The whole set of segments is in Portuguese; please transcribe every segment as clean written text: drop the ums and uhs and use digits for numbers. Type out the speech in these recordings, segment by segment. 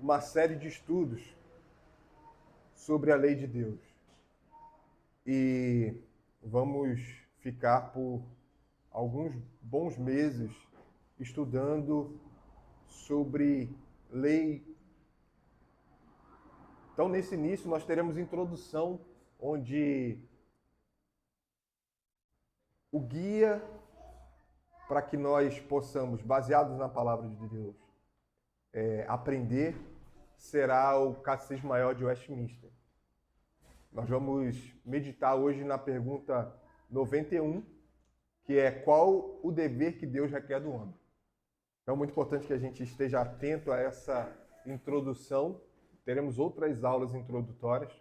uma série de estudos sobre a lei de Deus. E vamos ficar por alguns bons meses estudando sobre lei. Então, nesse início, nós teremos introdução, onde o guia para que nós possamos, baseados na palavra de Deus, aprender, será o Catecismo Maior de Westminster. Nós vamos meditar hoje na pergunta 91, que é: qual o dever que Deus requer do homem? Então é muito importante que a gente esteja atento a essa introdução. Teremos outras aulas introdutórias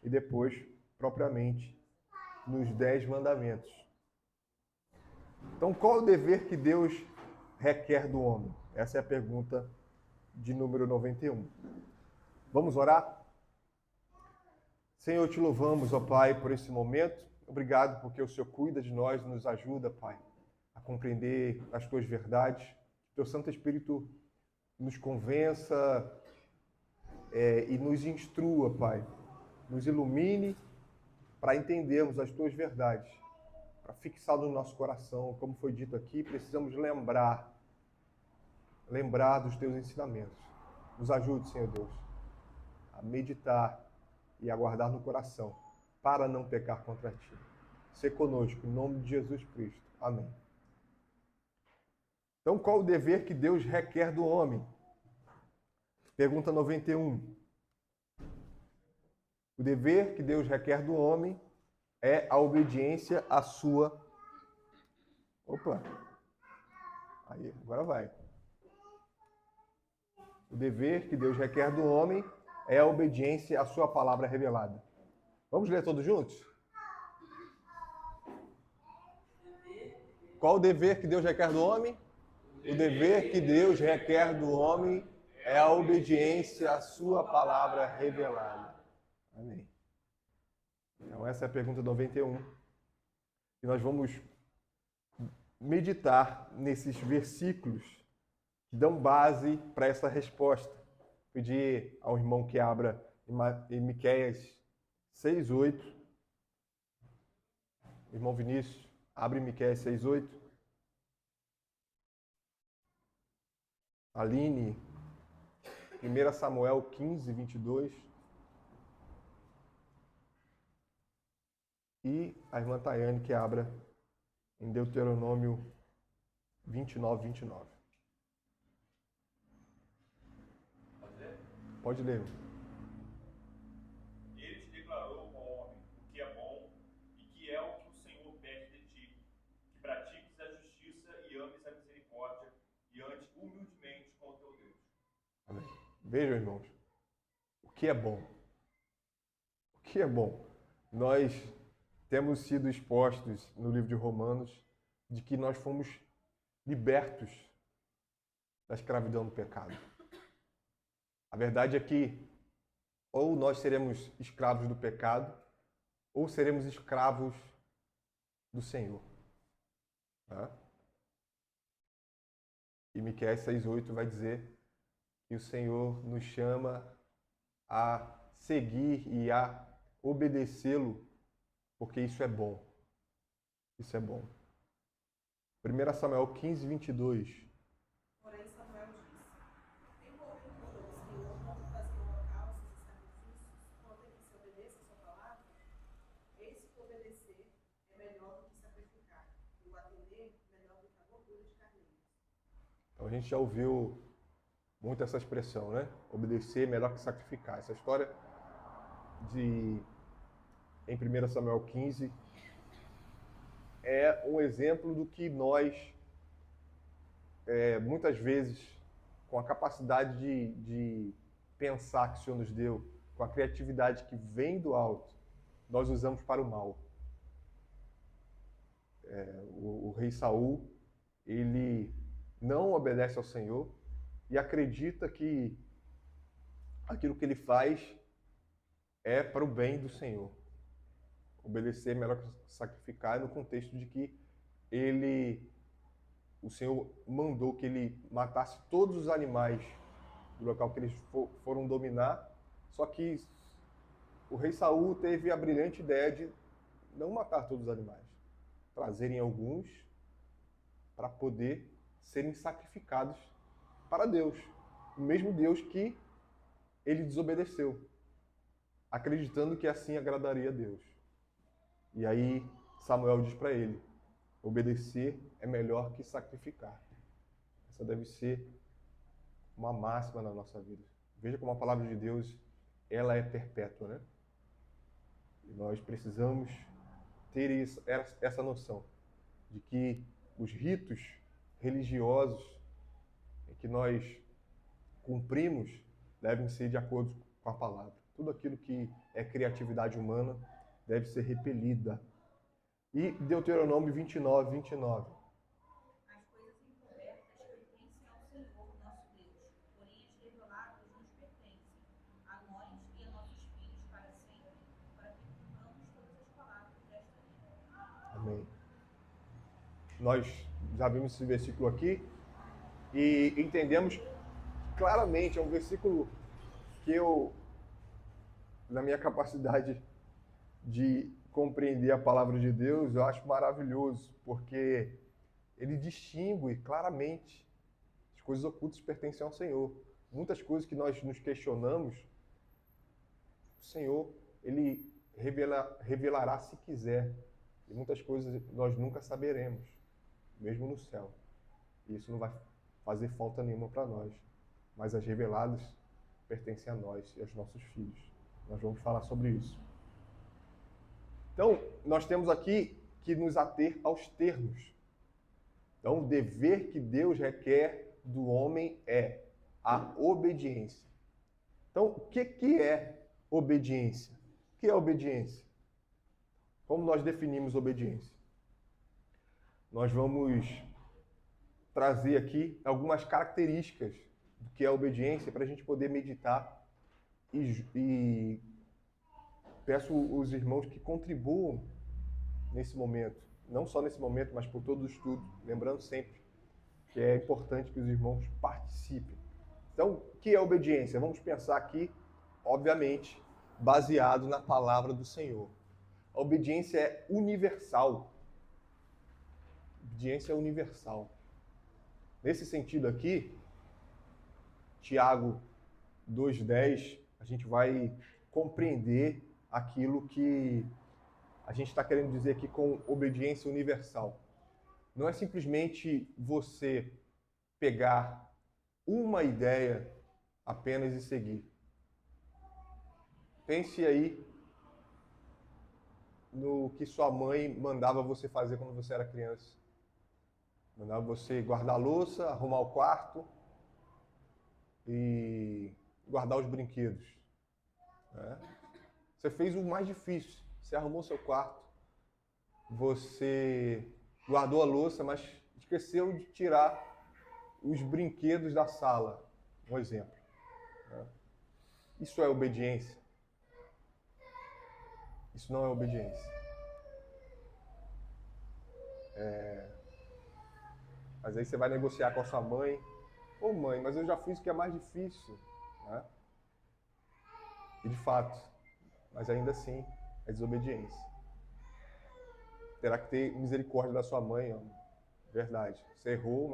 e depois, propriamente, nos 10 mandamentos. Então, qual o dever que Deus requer do homem? Essa é a pergunta de número 91. Vamos orar? Senhor, te louvamos, ó Pai, por esse momento. Obrigado porque o Senhor cuida de nós, nos ajuda, Pai, a compreender as tuas verdades. Que teu Santo Espírito nos convença e nos instrua, Pai. Nos ilumine para entendermos as tuas verdades, para fixar no nosso coração. Como foi dito aqui, precisamos lembrar dos teus ensinamentos. Nos ajude, Senhor Deus, a meditar e aguardar no coração, para não pecar contra ti. Sê conosco, em nome de Jesus Cristo. Amém. Então, qual o dever que Deus requer do homem? Pergunta 91. O dever que Deus requer do homem é a obediência à sua... Opa! Aí, agora vai. O dever que Deus requer do homem é a obediência à sua palavra revelada. Vamos ler todos juntos? Qual o dever que Deus requer do homem? O dever que Deus requer do homem é a obediência à sua palavra revelada. Amém. Então essa é a pergunta 91. E nós vamos meditar nesses versículos que dão base para essa resposta. Pedir ao irmão que abra em Miqueias 6:8. Irmão Vinícius, abre Miqueias 6:8. Aline, 1 Samuel 15:22. E a irmã Tayane que abra em Deuteronômio 29:29. Pode ler. Ele te declarou, ó homem, o que é bom e que é o que o Senhor pede de ti, que pratiques a justiça e ames a misericórdia e andes humildemente com o teu Deus. Amém. Vejam, irmãos, o que é bom. O que é bom? Nós temos sido expostos no livro de Romanos de que nós fomos libertos da escravidão do pecado. A verdade é que ou nós seremos escravos do pecado, ou seremos escravos do Senhor. Tá? E Miqueias 6:8 vai dizer que o Senhor nos chama a seguir e a obedecê-lo, porque isso é bom. Isso é bom. 1 Samuel 15:22. Porém, Samuel disse: tem porventura o Senhor não fazer holocaustos e sacrifícios, quando é que se obedeça a sua palavra? Eis que obedecer é melhor do que sacrificar, e o atender melhor do que a gordura de carneiros. Então a gente já ouviu muito essa expressão, né? Obedecer é melhor que sacrificar. Essa história em 1 Samuel 15 é um exemplo do que nós, muitas vezes, com a capacidade de pensar que o Senhor nos deu, com a criatividade que vem do alto, nós usamos para o mal. O rei Saul, ele não obedece ao Senhor e acredita que aquilo que ele faz é para o bem do Senhor. Obedecer é melhor que sacrificar, no contexto de que o Senhor mandou que ele matasse todos os animais do local que eles foram dominar. Só que o rei Saul teve a brilhante ideia de não matar todos os animais, trazerem alguns para poder serem sacrificados para Deus, o mesmo Deus que ele desobedeceu, acreditando que assim agradaria a Deus. E aí Samuel diz para ele: obedecer é melhor que sacrificar. Essa deve ser uma máxima na nossa vida. Veja como a palavra de Deus, ela é perpétua, né? E nós precisamos ter essa noção de que os ritos religiosos que nós cumprimos devem ser de acordo com a palavra. Tudo aquilo que é criatividade humana deve ser repelida. E Deuteronômio 29, 29. As coisas encobertas pertencem ao Senhor, nosso Deus, porém as reveladas nos pertencem, a nós e a nossos filhos para sempre, para que cumpramos todas as palavras desta lei. Amém. Nós já vimos esse versículo aqui e entendemos claramente, é um versículo que eu, na minha capacidade de compreender a palavra de Deus, eu acho maravilhoso, porque ele distingue claramente as coisas ocultas pertencem ao Senhor. Muitas coisas que nós nos questionamos, o Senhor, ele revelará se quiser. E muitas coisas nós nunca saberemos, mesmo no céu. E isso não vai fazer falta nenhuma para nós. Mas as reveladas pertencem a nós e aos nossos filhos. Nós vamos falar sobre isso. Então, nós temos aqui que nos ater aos termos. Então, o dever que Deus requer do homem é a obediência. Então, o que é obediência? O que é obediência? Como nós definimos obediência? Nós vamos trazer aqui algumas características do que é obediência para a gente poder meditar e peço os irmãos que contribuam nesse momento, não só nesse momento, mas por todo o estudo, lembrando sempre que é importante que os irmãos participem. Então, o que é obediência? Vamos pensar aqui, obviamente, baseado na palavra do Senhor. A obediência é universal. A obediência é universal. Nesse sentido aqui, Tiago 2,10, a gente vai compreender aquilo que a gente está querendo dizer aqui com obediência universal. Não é simplesmente você pegar uma ideia apenas e seguir. Pense aí no que sua mãe mandava você fazer quando você era criança. Mandava você guardar a louça, arrumar o quarto e guardar os brinquedos. Né? Você fez o mais difícil. Você arrumou seu quarto, você guardou a louça, mas esqueceu de tirar os brinquedos da sala. Um exemplo. Né? Isso é obediência. Isso não é obediência. Mas aí você vai negociar com a sua mãe. Ô mãe, mas eu já fiz o que é mais difícil. Né? E de fato, mas ainda assim é desobediência. Terá que ter misericórdia da sua mãe. Ó. Verdade. Você errou,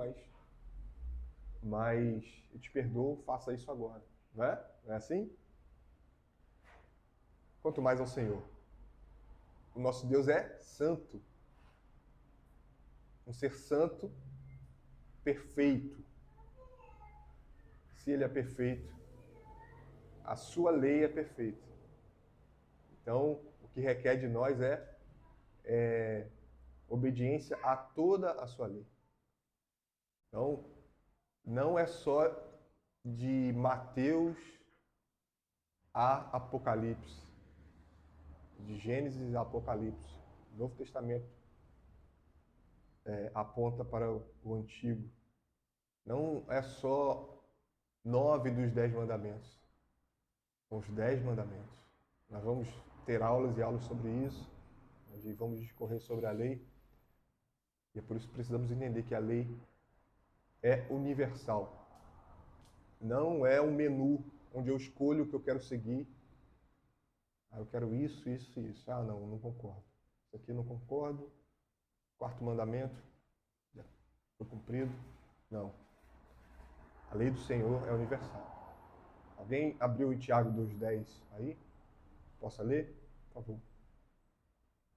mas eu te perdoo, faça isso agora. Não é? Não é assim? Quanto mais ao Senhor. O nosso Deus é santo. Um ser santo, perfeito. Se ele é perfeito, a sua lei é perfeita. Então, o que requer de nós é obediência a toda a sua lei. Então, não é só de Mateus a Apocalipse, de Gênesis a Apocalipse. O Novo Testamento aponta para o Antigo. Não é só 9 dos 10 mandamentos. São os 10 mandamentos. Nós vamos ter aulas e aulas sobre isso, onde vamos discorrer sobre a lei. E é por isso que precisamos entender que a lei é universal. Não é um menu onde eu escolho o que eu quero seguir. Eu quero isso, isso e isso. Não concordo. Isso aqui eu não concordo. Quarto mandamento, já foi cumprido. Não. A lei do Senhor é universal. Alguém abriu em Tiago 2,10 aí? Possa ler? Por favor.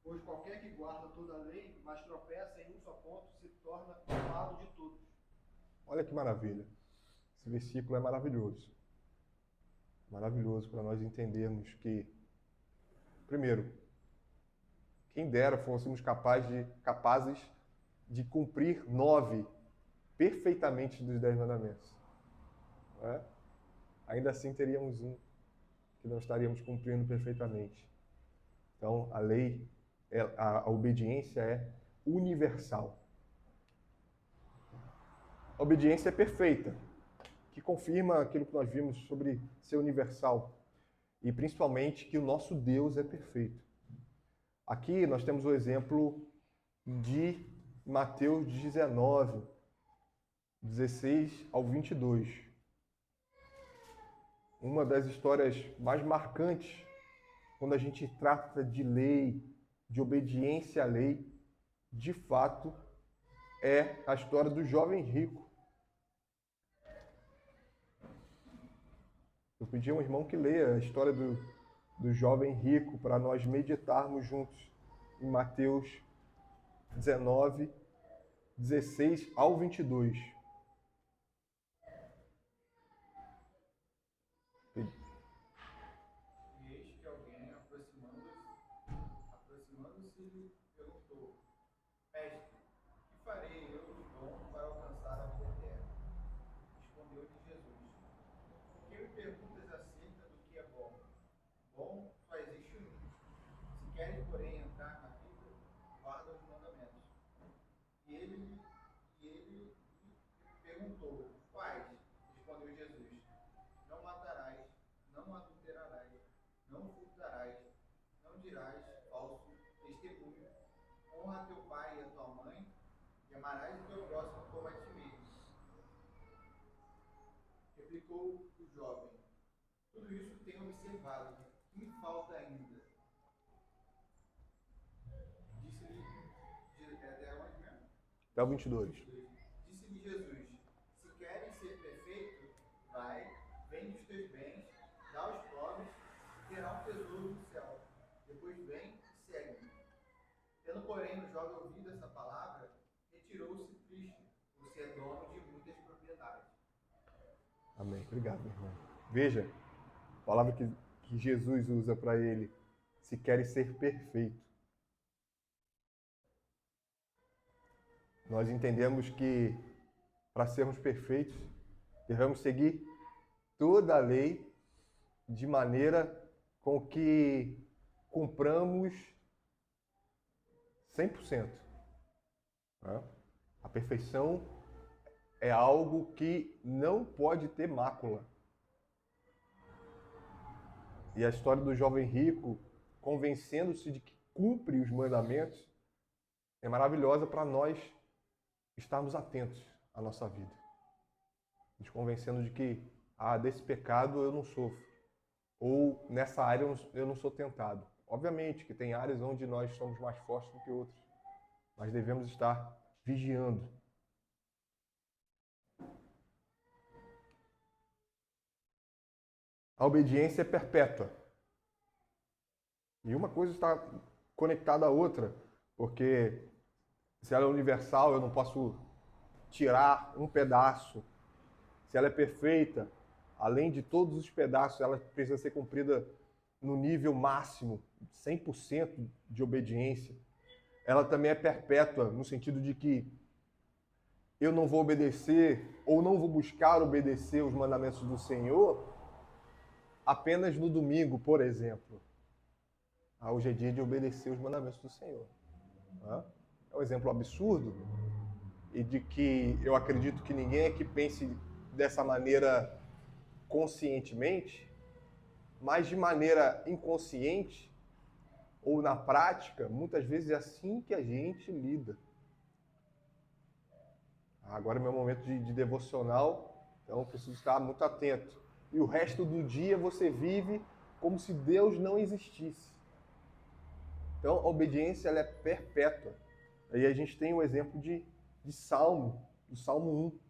Pois qualquer que guarda toda a lei, mas tropeça em um só ponto, se torna culpado de tudo. Olha que maravilha. Esse versículo é maravilhoso. Maravilhoso para nós entendermos que, primeiro, quem dera fôssemos capazes de cumprir 9 perfeitamente dos 10 mandamentos. Não é? Ainda assim teríamos um que não estaríamos cumprindo perfeitamente. Então, a lei, a obediência é universal. A obediência é perfeita, que confirma aquilo que nós vimos sobre ser universal. E principalmente que o nosso Deus é perfeito. Aqui nós temos o exemplo de Mateus 19, 16 ao 22. Uma das histórias mais marcantes quando a gente trata de lei, de obediência à lei, de fato, é a história do jovem rico. Eu pedi a um irmão que leia a história do jovem rico para nós meditarmos juntos em Mateus 19, 16 ao 22. E eis que alguém, aproximando-se, lhe perguntou: Mestre, que farei eu de bom para alcançar a vida eterna? Respondeu-lhe Jesus: Por que me perguntas acerca do que é bom? Bom só existe um. Se queres, porém, entrar na vida, guarda os mandamentos. E ele lhe perguntou: Quais? Respondeu Jesus: Não matarás, não adulterarás, não furtarás, não dirás falso testemunho, honra teu pai e a tua mãe, e amarás o teu próximo como a ti mesmo. Replicou o jovem: Tudo isso tenho observado, que me falta ainda? Disse-lhe, até onde mesmo? Até o 22. Disse-lhe Jesus: Se queres ser perfeito, vai, vende os teus bens, dá aos pobres, e terá um tesouro no céu. Depois vem e segue-me. Tendo, porém, o jovem ouvido essa palavra, retirou-se triste, por ser dono de muitas propriedades. Amém. Obrigado, meu irmão. Veja, a palavra que Jesus usa para ele, se queres ser perfeito. Nós entendemos que, para sermos perfeitos, devemos seguir toda a lei de maneira com que cumpramos 100%. Né? A perfeição é algo que não pode ter mácula. E a história do jovem rico, convencendo-se de que cumpre os mandamentos, é maravilhosa para nós estarmos atentos à nossa vida. Nos convencendo de que, desse pecado eu não sofro. Ou nessa área eu não sou tentado. Obviamente que tem áreas onde nós somos mais fortes do que outras. Mas devemos estar vigiando. A obediência é perpétua. E uma coisa está conectada à outra, porque se ela é universal, eu não posso tirar um pedaço. Se ela é perfeita, além de todos os pedaços, ela precisa ser cumprida no nível máximo, 100% de obediência. Ela também é perpétua, no sentido de que eu não vou obedecer ou não vou buscar obedecer os mandamentos do Senhor apenas no domingo, por exemplo. Hoje é dia de obedecer os mandamentos do Senhor. É um exemplo absurdo e de que eu acredito que ninguém aqui pense dessa maneira conscientemente, mas de maneira inconsciente ou na prática, muitas vezes é assim que a gente lida. Agora é meu momento de devocional, Então, preciso estar muito atento. E o resto do dia você vive como se Deus não existisse. Então, a obediência ela é perpétua. Aí a gente tem o exemplo de Salmo, do Salmo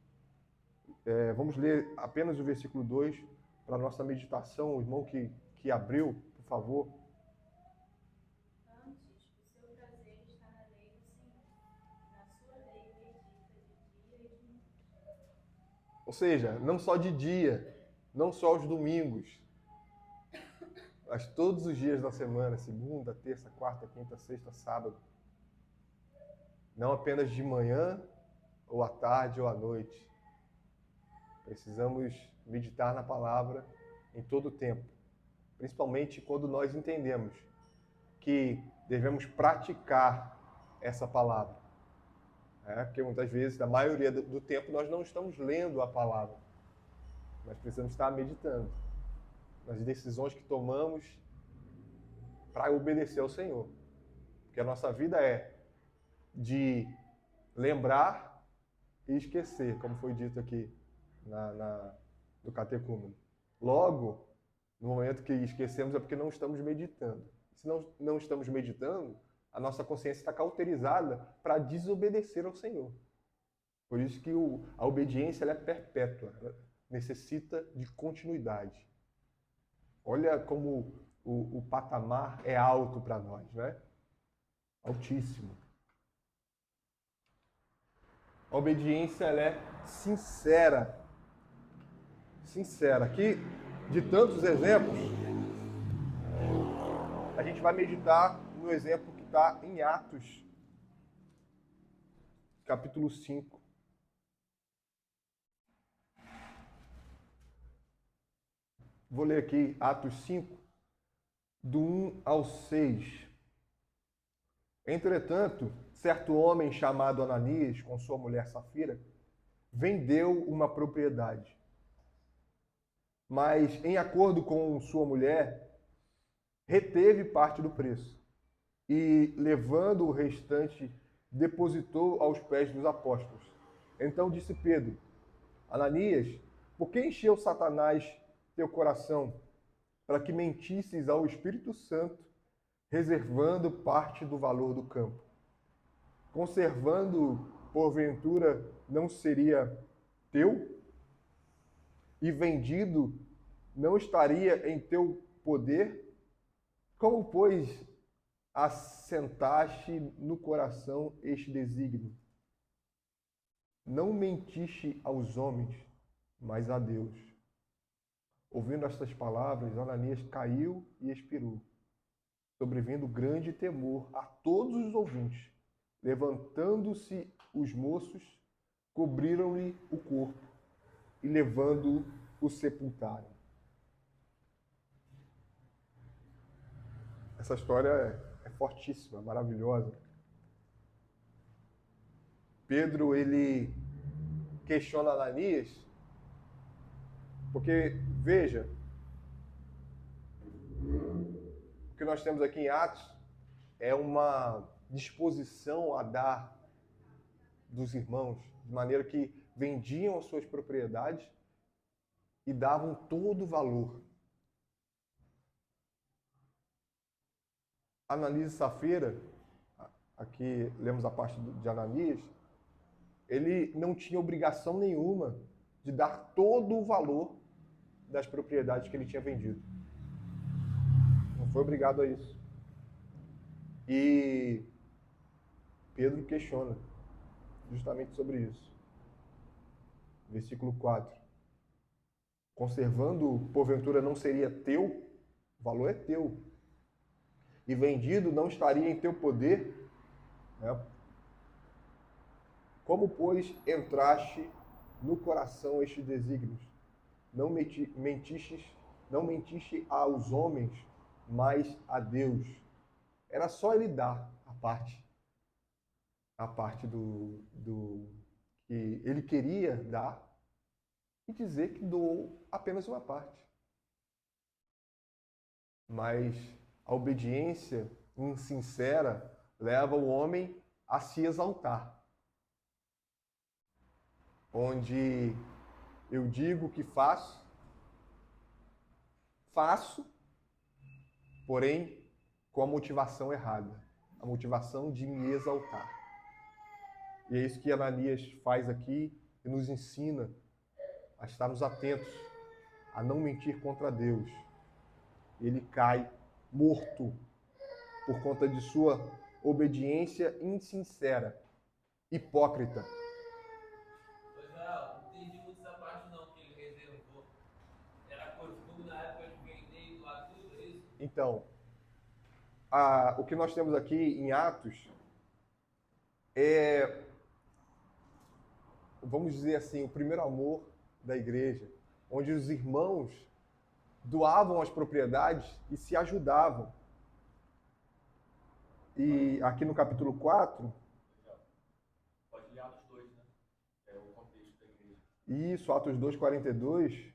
1. Vamos ler apenas o versículo 2 para a nossa meditação. O irmão que abriu, por favor. Antes, o seu prazer está na lei do Senhor. Na sua lei medita de dia e de noite. Ou seja, não só de dia, não só aos domingos, mas todos os dias da semana, segunda, terça, quarta, quinta, sexta, sábado. Não apenas de manhã, ou à tarde, ou à noite. Precisamos meditar na palavra em todo o tempo. Principalmente quando nós entendemos que devemos praticar essa palavra. Porque muitas vezes, na maioria do tempo, nós não estamos lendo a palavra. Mas precisamos estar meditando nas decisões que tomamos para obedecer ao Senhor. Porque a nossa vida é de lembrar e esquecer, como foi dito aqui no catecúmeno. Logo, no momento que esquecemos é porque não estamos meditando. Se não estamos meditando, a nossa consciência está cauterizada para desobedecer ao Senhor. Por isso que a obediência ela é perpétua, ela necessita de continuidade. Olha como o patamar é alto para nós, né? Altíssimo. A obediência ela é sincera. Sincera. Aqui, de tantos exemplos, a gente vai meditar no exemplo que está em Atos, capítulo 5. Vou ler aqui Atos 5, do 1 ao 6. Entretanto, certo homem chamado Ananias, com sua mulher Safira, vendeu uma propriedade. Mas, em acordo com sua mulher, reteve parte do preço e, levando o restante, depositou aos pés dos apóstolos. Então disse Pedro: Ananias, por que encheu Satanás teu coração para que mentisses ao Espírito Santo, reservando parte do valor do campo? Conservando, porventura, não seria teu? E vendido, não estaria em teu poder? Como, pois, assentaste no coração este desígnio? Não mentiste aos homens, mas a Deus. Ouvindo estas palavras, Ananias caiu e expirou, sobrevindo grande temor a todos os ouvintes. Levantando-se os moços, cobriram-lhe o corpo e, levando-o, o sepultaram. Essa história é fortíssima, maravilhosa. Pedro, ele questiona Ananias, porque, veja, o que nós temos aqui em Atos é uma disposição a dar dos irmãos, de maneira que vendiam as suas propriedades e davam todo o valor. Ananias e Safira, aqui lemos a parte de Ananias, ele não tinha obrigação nenhuma de dar todo o valor das propriedades que ele tinha vendido. Não foi obrigado a isso. E Pedro questiona justamente sobre isso. Versículo 4. Conservando, porventura, não seria teu? O valor é teu. E vendido, não estaria em teu poder? Como, pois, entraste no coração estes desígnios? Não mentiste aos homens, mas a Deus. Era só ele dar a parte do que ele queria dar e dizer que doou apenas uma parte. Mas a obediência insincera leva o homem a se exaltar, onde Eu digo que faço, porém com a motivação errada, a motivação de me exaltar. E é isso que Ananias faz aqui e nos ensina a estarmos atentos, a não mentir contra Deus. Ele cai morto por conta de sua obediência insincera, hipócrita. Pois é, não entendi muito essa parte não, que ele reservou. Era costume na época de vender e doar tudo, é isso? Então, o que nós temos aqui em Atos é, vamos dizer assim, o primeiro amor da igreja, onde os irmãos doavam as propriedades e se ajudavam. E aqui no capítulo 4, Pode ler Atos 2, né? É o contexto da igreja. isso, Atos 2:42,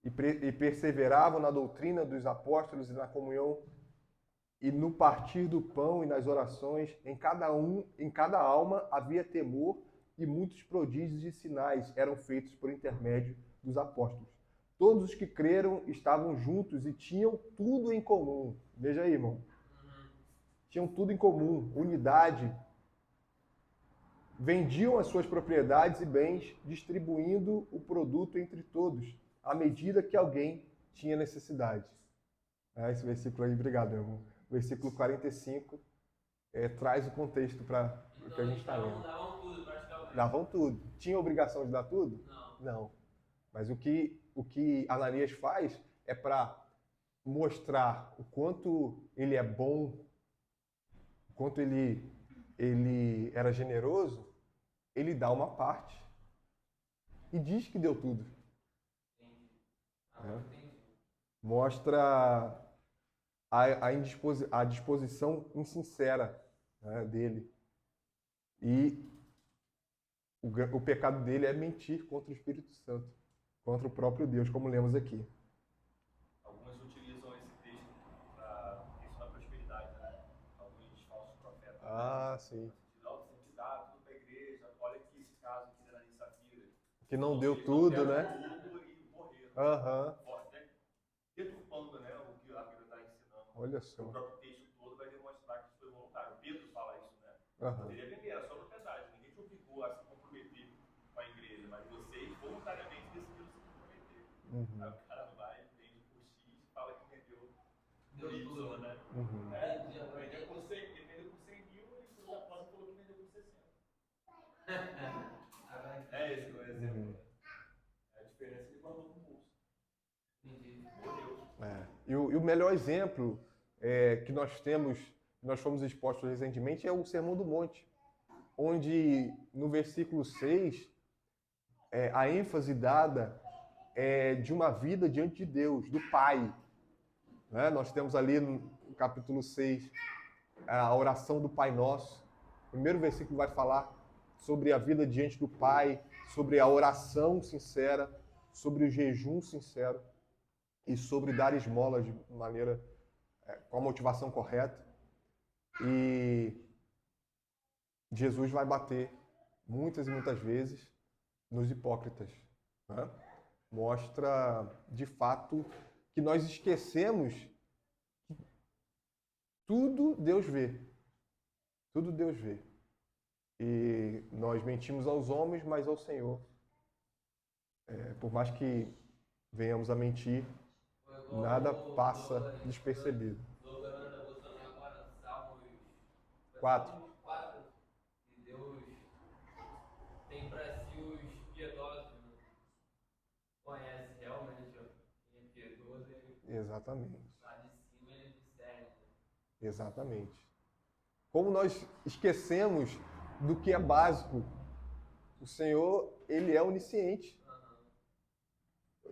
e perseveravam na doutrina dos apóstolos e na comunhão e no partir do pão e nas orações, em cada alma havia temor, e muitos prodígios e sinais eram feitos por intermédio dos apóstolos. Todos os que creram estavam juntos e tinham tudo em comum. Veja aí, irmão. Tinham tudo em comum, unidade. Vendiam as suas propriedades e bens, distribuindo o produto entre todos, à medida que alguém tinha necessidade. Esse versículo aí, obrigado, meu irmão. Versículo 45 traz o contexto para o que a gente está lendo. Davam tudo, praticamente. Davam tudo. Tinha obrigação de dar tudo? Não. Não. Mas o que Ananias faz é para mostrar o quanto ele é bom, o quanto ele era generoso, ele dá uma parte e diz que deu tudo. Entendi. Entendi. Mostra a disposição insincera, né, dele. E o pecado dele é mentir contra o Espírito Santo, contra o próprio Deus, como lemos aqui. Alguns utilizam esse texto para isso na prosperidade, né? Alguns falsos profetas. Ah, sim. Não, você tem que dar tudo para a igreja. Olha aqui esse caso aqui da Ananias e Safira. Que não deu Eles tudo, deram né? tudo e morreram. Aham. Deturpando, né, o que a Bíblia está ensinando. Olha só. O próprio texto todo vai demonstrar que isso foi voluntário. Pedro fala isso, né? Aham. Poderia vender, era só propriedade. Ninguém te obrigou a se comprometer com a igreja, mas vocês voluntariamente decidiram se comprometer. Uhum. Aí o cara vai, vende por X e fala que vendeu Deu Y, tudo. né? Uhum. Vendeu por 100, ele vendeu por 100 mil e o apóstolo falou que vendeu por 60. É esse o exemplo. Uhum. É a diferença que ele guardou no bolso. Entendi. Morreu. E o melhor exemplo que nós fomos expostos recentemente é o Sermão do Monte, onde no versículo 6, a ênfase dada é de uma vida diante de Deus, do Pai. Né? Nós temos ali no capítulo 6 a oração do Pai Nosso. O primeiro versículo vai falar sobre a vida diante do Pai, sobre a oração sincera, sobre o jejum sincero e sobre dar esmolas de maneira, com a motivação correta. E Jesus vai bater muitas e muitas vezes nos hipócritas. Né? Mostra, de fato, que nós esquecemos que tudo Deus vê. Tudo Deus vê. E nós mentimos aos homens, mas ao Senhor. Por mais que venhamos a mentir, nada passa despercebido. Estou orando a devoção agora, Salmos 4. 4. Que Deus tem para si os piedosos, né? Conhece realmente quem é piedoso, ele Exatamente. lá de cima ele discerne. Exatamente. Como nós esquecemos do que é básico. O Senhor, Ele é onisciente.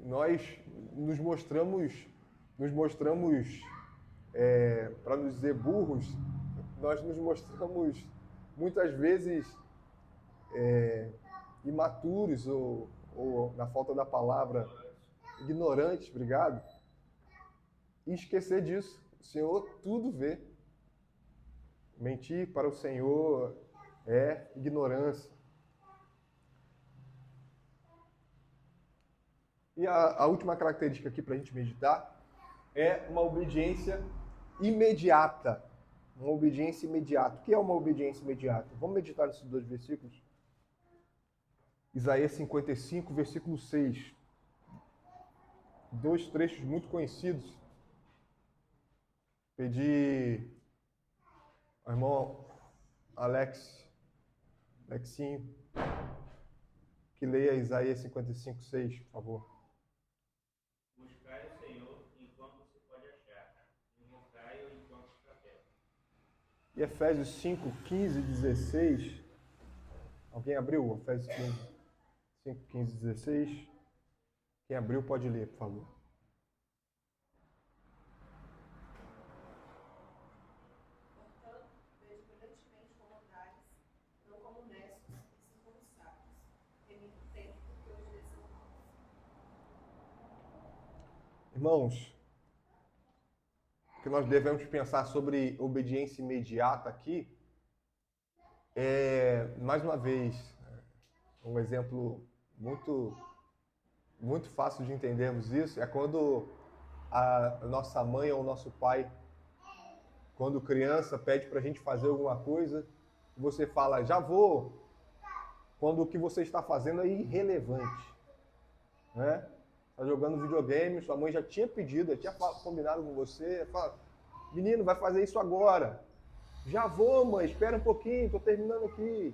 Nós nos mostramos para não dizer burros, nós nos mostramos muitas vezes imaturos ou, na falta da palavra, ignorantes, obrigado. E esquecer disso. O Senhor tudo vê. Mentir para o Senhor é ignorância. E a última característica aqui para a gente meditar é uma obediência imediata. Uma obediência imediata. O que é uma obediência imediata? Vamos meditar nesses dois versículos? Isaías 55, versículo 6. Dois trechos muito conhecidos. Pedi ao irmão Alexinho, que leia Isaías 55, 6, por favor. Buscai o Senhor enquanto se pode achar, invocai-o enquanto está perto. E Efésios 5, 15 e 16. Alguém abriu? Efésios 5, 15 e 16. Quem abriu pode ler, por favor. Portanto, vejo brilhantemente como andais, não como necios e circuncissados, temindo o tempo, porque os dias são maus. Irmãos, o que nós devemos pensar sobre obediência imediata aqui é, mais uma vez, um exemplo muito fácil de entendermos isso, é quando a nossa mãe ou o nosso pai, quando criança, pede para a gente fazer alguma coisa, você fala, já vou, quando o que você está fazendo é irrelevante, né? Está jogando videogame, sua mãe já tinha pedido, já tinha combinado com você, fala, menino, vai fazer isso agora. Já vou, mãe, espera um pouquinho, estou terminando aqui.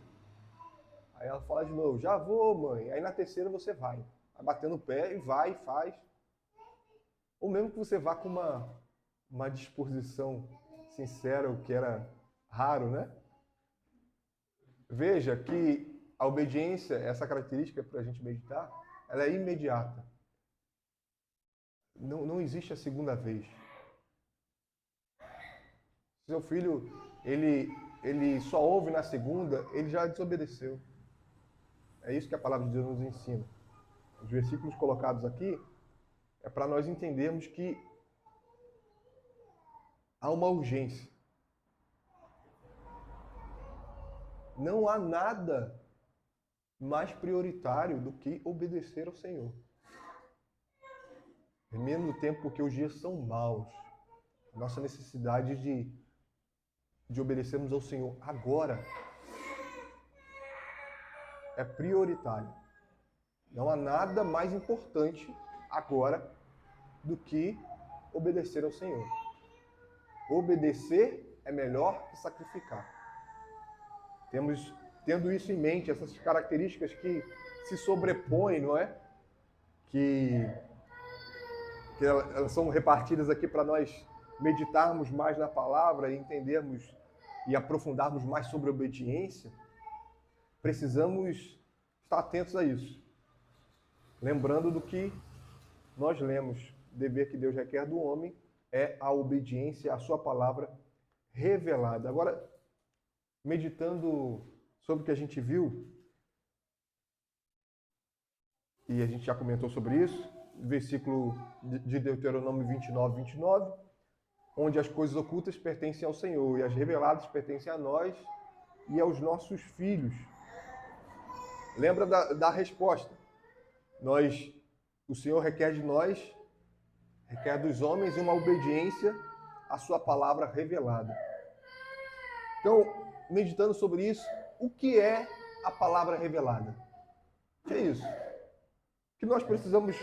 Aí ela fala de novo, já vou, mãe. Aí na terceira você vai batendo o pé e vai e faz. Ou mesmo que você vá com uma disposição sincera, o que era raro, né? Veja que a obediência, essa característica para a gente meditar, ela é imediata. Não existe a segunda vez. Seu filho, ele só ouve na segunda, ele já desobedeceu. É isso que a palavra de Deus nos ensina. Os versículos colocados aqui é para nós entendermos que há uma urgência. Não há nada mais prioritário do que obedecer ao Senhor. Mesmo no tempo porque os dias são maus. A nossa necessidade de obedecermos ao Senhor agora é prioritário. Não há nada mais importante agora do que obedecer ao Senhor. Obedecer é melhor que sacrificar. Tendo isso em mente, essas características que se sobrepõem, não é? Que elas são repartidas aqui para nós meditarmos mais na palavra e entendermos e aprofundarmos mais sobre a obediência, precisamos estar atentos a isso. Lembrando do que nós lemos, o dever que Deus requer do homem é a obediência à sua palavra revelada. Agora, meditando sobre o que a gente viu, e a gente já comentou sobre isso, versículo de Deuteronômio 29, onde as coisas ocultas pertencem ao Senhor e as reveladas pertencem a nós e aos nossos filhos. Lembra da resposta. O Senhor requer de nós, requer dos homens uma obediência à sua palavra revelada. Então, meditando sobre isso, o que é a palavra revelada? O que é isso? O que nós precisamos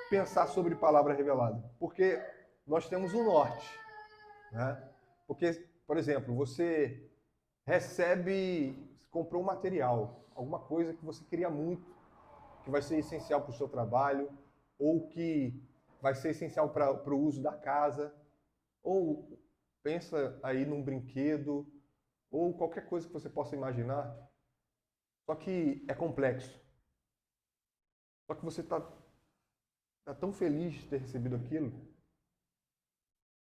pensar sobre palavra revelada? Porque nós temos um norte, né? Porque, por exemplo, você comprou um material, alguma coisa que você queria muito, que vai ser essencial para o seu trabalho, ou que vai ser essencial para o uso da casa, ou pensa aí num brinquedo, ou qualquer coisa que você possa imaginar, só que é complexo. Só que você está tão feliz de ter recebido aquilo,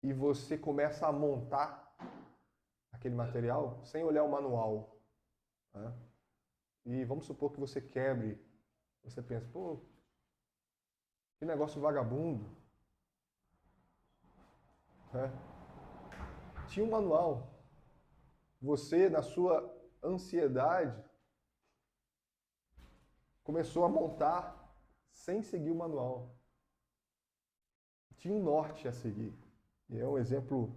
e você começa a montar aquele material sem olhar o manual, né? E vamos supor que você quebre, você pensa, pô, que negócio vagabundo, né? Tinha um manual. Você, na sua ansiedade, começou a montar sem seguir o manual. tinha um norte a seguir. E é um exemplo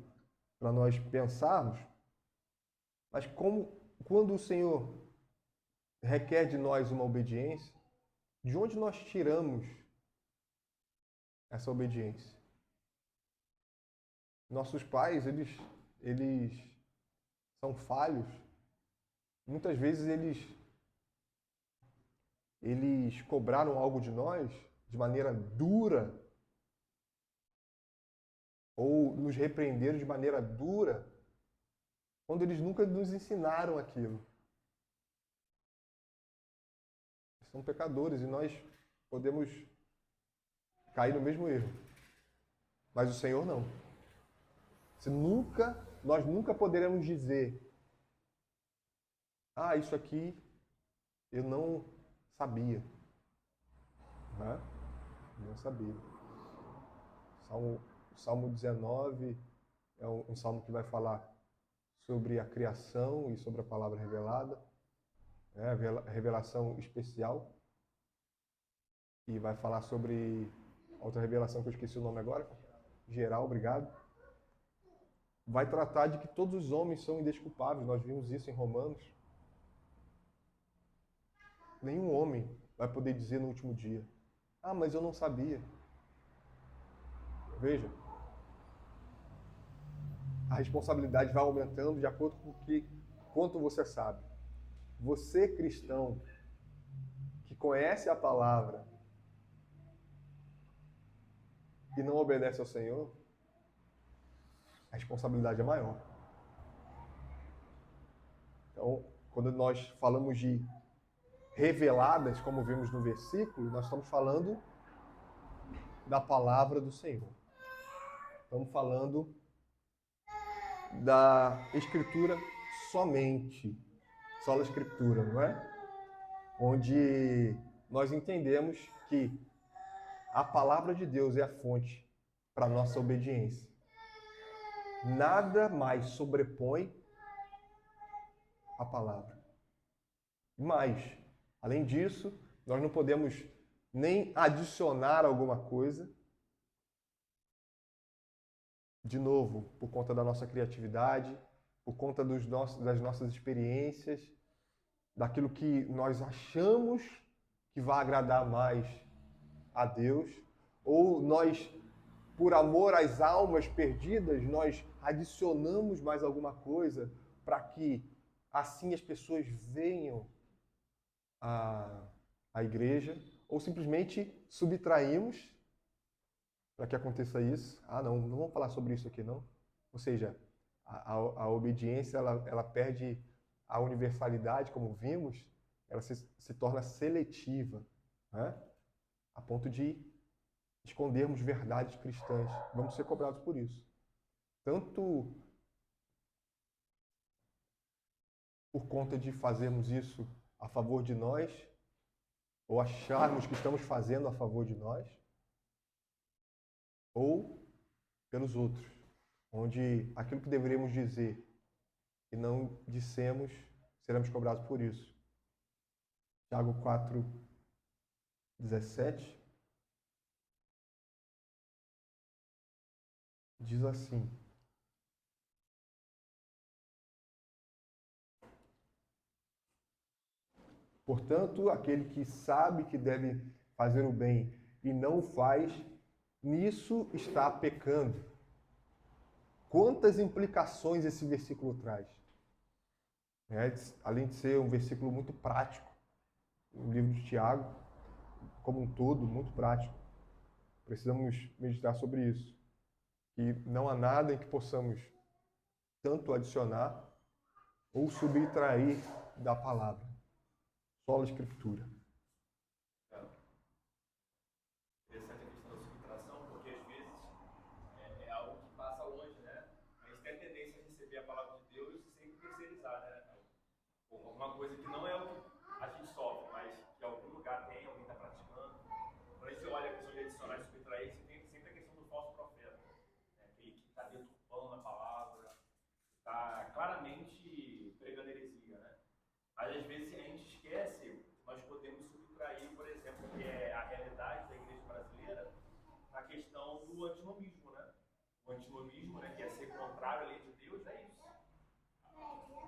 para nós pensarmos, mas quando o Senhor requer de nós uma obediência, de onde nós tiramos essa obediência? Nossos pais, eles são falhos. Muitas vezes eles cobraram algo de nós de maneira dura, ou nos repreenderam de maneira dura, quando eles nunca nos ensinaram aquilo. São pecadores e nós podemos cair no mesmo erro. Mas o Senhor não. Nós nunca poderemos dizer: ah, isso aqui eu não sabia. Não sabia. O Salmo 19 é um salmo que vai falar sobre a criação e sobre a palavra revelada. A revelação especial. E vai falar sobre outra revelação que eu esqueci o nome agora. Geral, obrigado. Vai tratar de que todos os homens são indesculpáveis. Nós vimos isso em Romanos. Nenhum homem vai poder dizer no último dia: ah, mas eu não sabia. Veja, a responsabilidade vai aumentando de acordo com quanto você sabe. Você, cristão, que conhece a palavra e não obedece ao Senhor, a responsabilidade é maior. Então, quando nós falamos de reveladas, como vimos no versículo, nós estamos falando da palavra do Senhor. Estamos falando da Escritura somente. Só a Escritura, não é? Onde nós entendemos que a palavra de Deus é a fonte para a nossa obediência. Nada mais sobrepõe a palavra. Mas, além disso, nós não podemos nem adicionar alguma coisa, de novo, por conta da nossa criatividade, por conta das nossas experiências, daquilo que nós achamos que vai agradar mais a Deus, ou nós, por amor às almas perdidas, nós adicionamos mais alguma coisa para que assim as pessoas venham à igreja, ou simplesmente subtraímos para que aconteça isso. Ah, não vamos falar sobre isso aqui, não. Ou seja, a obediência, ela perde a universalidade, como vimos, ela se torna seletiva, né? A ponto de escondermos verdades cristãs. Vamos ser cobrados por isso. Tanto por conta de fazermos isso a favor de nós, ou acharmos que estamos fazendo a favor de nós, ou pelos outros, onde aquilo que deveríamos dizer e não dissemos, seremos cobrados por isso. Tiago 4:17 diz assim: portanto, aquele que sabe que deve fazer o bem e não o faz, nisso está pecando. Quantas implicações esse versículo traz? Além de ser um versículo muito prático, o livro de Tiago, como um todo, muito prático. Precisamos meditar sobre isso. E não há nada em que possamos tanto adicionar ou subtrair da palavra. Só a Escritura. Interessante a questão da subtração, porque às vezes é algo que passa longe, né? A gente tem a tendência a receber a palavra de Deus e sempre terceirizar, né? Alguma coisa que não é o que a gente sofre, mas que em algum lugar tem, alguém está praticando. Quando a gente olha a questão de adicionar e subtrair, você tem sempre a questão do falso profeta, né? Aquele que está deturpando a palavra, está claramente pregando heresia, né? Mas às vezes a gente esquece, nós podemos subtrair, por exemplo, que é a realidade da igreja brasileira, na questão do antinomismo, né? O antinomismo, né, que é ser contrário à lei de Deus, é isso.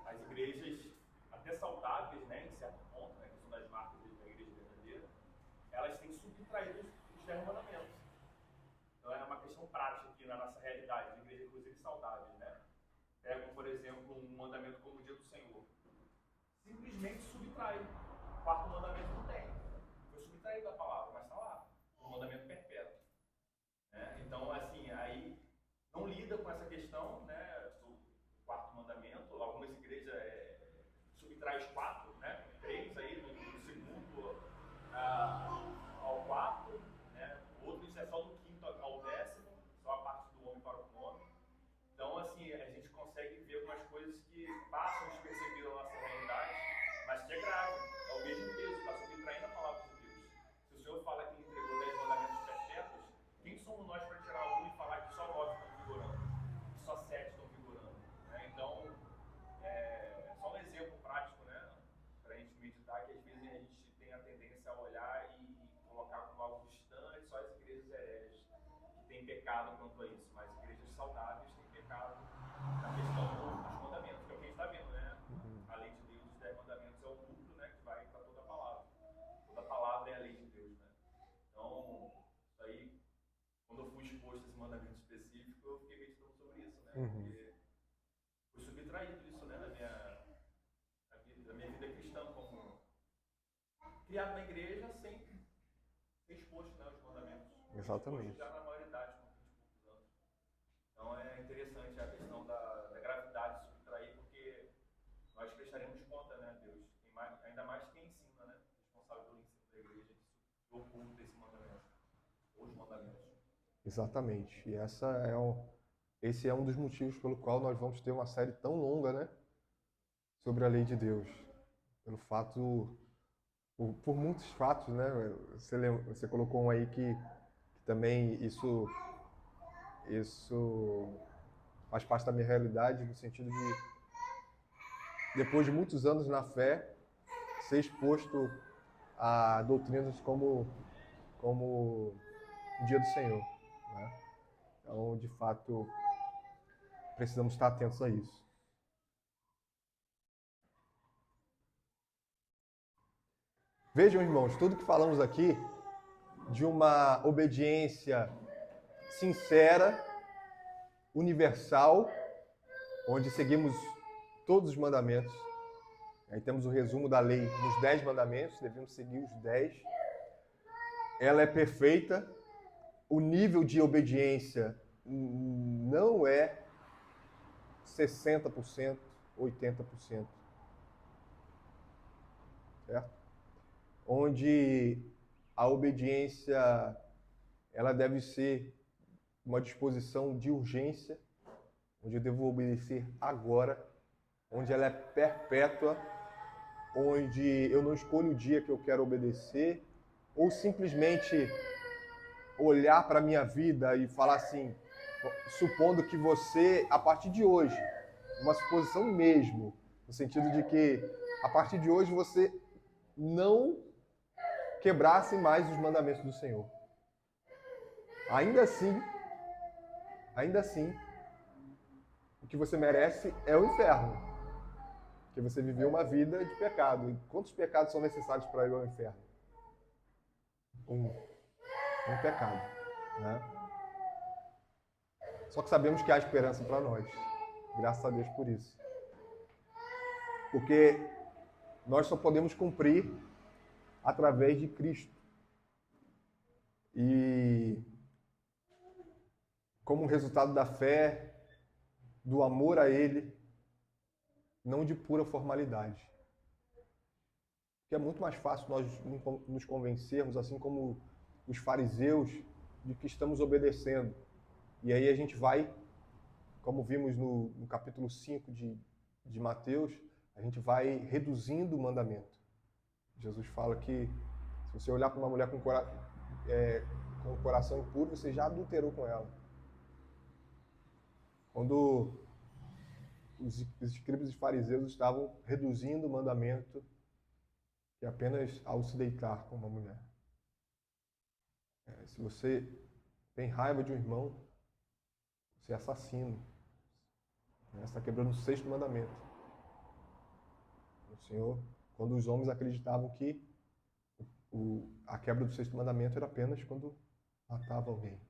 As igrejas, até saudáveis, né, em certo ponto, né, que são das marcas da igreja verdadeira, elas têm subtraído os 10 mandamentos. Então é uma questão prática aqui na nossa realidade, de igreja, inclusive saudáveis, né? Pegam, por exemplo, um mandamento como o dia do Senhor. Simplesmente subtrai. O quarto mandamento não tem. Foi subtraído da palavra, mas está lá. O mandamento perpétuo. Né? Então, assim, aí não lida com essa questão, né, do quarto mandamento. Algumas igrejas subtraem os 4, né? 3 aí, do segundo ao 4, né? Outros é só do 5º ao 10º, só a parte do homem para o homem. Então, assim, a gente consegue ver algumas coisas que passam despercebidas na nossa realidade, mas que é grave. É o mesmo peso, está subtraindo a palavra de Deus. Se o Senhor fala que ele entregou 10 mandamentos perpétuos, quem somos nós para tirar um e falar que só 9 estão vigorando? Que só 7 estão vigorando? Né? Então, só um exemplo prático, né, para a gente meditar, que às vezes a gente tem a tendência a olhar e colocar como algo distante só as igrejas hereges, que têm pecado quanto a isso, mas igrejas saudáveis têm pecado na questão dos mandamentos, que é o que a gente está vendo, né? A lei de Deus, os 10 mandamentos é o núcleo, né, que vai para toda a palavra. Toda a palavra é a lei de Deus, né? Então, isso aí, quando eu fui exposto a esse mandamento específico, eu fiquei meditando sobre isso, né? Porque fui subtraído isso, né, na minha vida cristã, como criado na igreja sem ser exposto, né, aos mandamentos. Exatamente. Exposto já na maioridade, com 20 e poucos anos. Então é interessante a questão da gravidade de subtrair, porque nós prestaremos conta, né, Deus, ainda mais quem ensina, né, responsável pelo ensino da igreja, que oculta esse mandamento, ou os mandamentos. Exatamente. E esse é um dos motivos pelo qual nós vamos ter uma série tão longa, né, sobre a lei de Deus. Pelo fato, por muitos fatos, né? Você colocou um aí que também isso faz parte da minha realidade, no sentido de, depois de muitos anos na fé, ser exposto a doutrinas como o Dia do Senhor, né? Então, de fato, precisamos estar atentos a isso. Vejam, irmãos, tudo que falamos aqui de uma obediência sincera, universal, onde seguimos todos os mandamentos. Aí temos o resumo da lei nos 10 mandamentos, devemos seguir os 10. Ela é perfeita, o nível de obediência não é 60%, 80%. Certo? Onde a obediência ela deve ser uma disposição de urgência, onde eu devo obedecer agora, onde ela é perpétua, onde eu não escolho o dia que eu quero obedecer, ou simplesmente olhar para a minha vida e falar assim, supondo que você, a partir de hoje, uma suposição mesmo, no sentido de que a partir de hoje você não quebrasse mais os mandamentos do Senhor. Ainda assim, o que você merece é o inferno. Porque você viveu uma vida de pecado. E quantos pecados são necessários para ir ao inferno? Um pecado, né? Só que sabemos que há esperança para nós. Graças a Deus por isso. Porque nós só podemos cumprir através de Cristo. E como resultado da fé, do amor a Ele, não de pura formalidade. Porque é muito mais fácil nós nos convencermos, assim como os fariseus, de que estamos obedecendo. E aí a gente vai, como vimos no capítulo 5 de Mateus, a gente vai reduzindo o mandamento. Jesus fala que se você olhar para uma mulher com o coração impuro, você já adulterou com ela. Quando os escribas e fariseus estavam reduzindo o mandamento que apenas ao se deitar com uma mulher. Se você tem raiva de um irmão, você é assassino. Né? Você está quebrando o sexto mandamento. O Senhor, quando os homens acreditavam que a quebra do sexto mandamento era apenas quando matava alguém.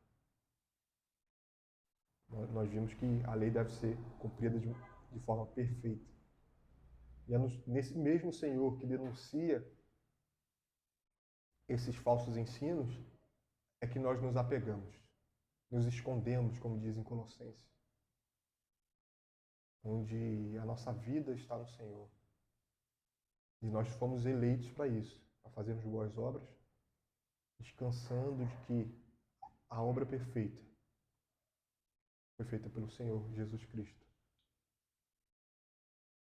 Nós vimos que a lei deve ser cumprida de forma perfeita. E é nesse mesmo Senhor que denuncia esses falsos ensinos é que nós nos apegamos, nos escondemos, como diz em Colossenses, onde a nossa vida está no Senhor. E nós fomos eleitos para isso, para fazermos boas obras, descansando de que a obra perfeita foi feita pelo Senhor Jesus Cristo.